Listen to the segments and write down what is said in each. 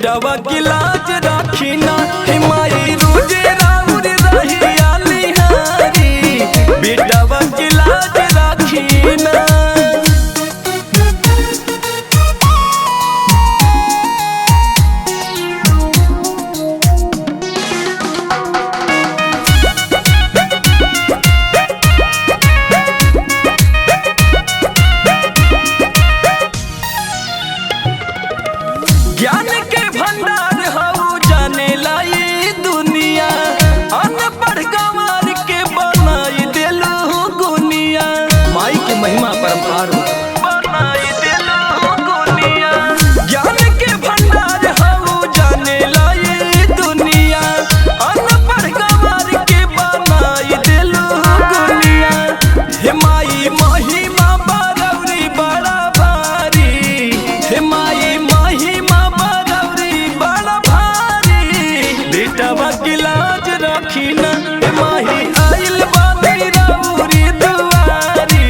बेटवा की लाज राखी ना हे माई रोजे राउर रही आली हारी बेटवा की लाज राखी ना। ज्ञान के भंडार हऊ जाने लाई दुनिया अनपढ़ गंवार के बनाई देलू गुनिया माई के महिमा परम्पार बनाई देलू गुनिया। ज्ञान के भंडार हऊ जाने लाई दुनिया अनपढ़ गंवार के बनाई देलू गुनिया। हे माई महिमा बरौरी बड़ा भारी हे माई बेटवा की लाज राखी ना हे माही आइल बानी रउरी दुआरी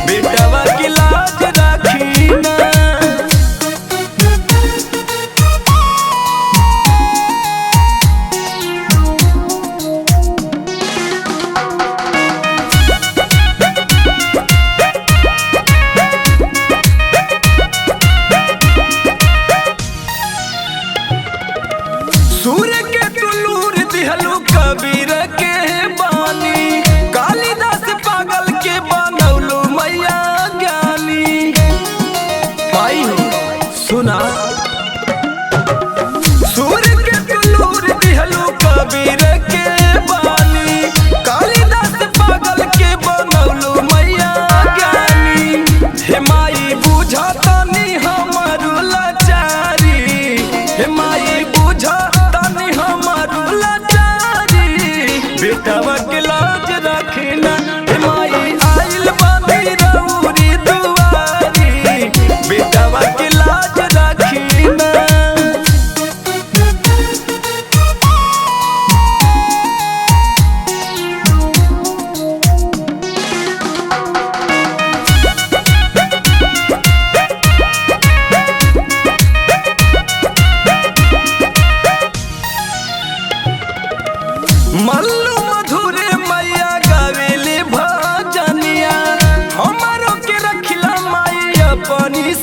बेटवा की लाज राखी ना। सूर्य के तुलूर दिहलू कबीर के बानी कालिदास पागल के बनौलू मैया ज्ञानी माई हो सुना। सूर्य के तुलूर दिहलू कबीर के बानी कालिदास पागल के बनौलू मैया ज्ञानी। हे माई बुझा तनी हमर लाचारी हे माई बुझा बेटवा के लाज राखी ना हे माई आइल बानी रउरी दुआरी बेटवा के लाज राखी ना। मल्लू मधुरे मैया गावेले भजनिया हमारो के रखिला माई अपनी।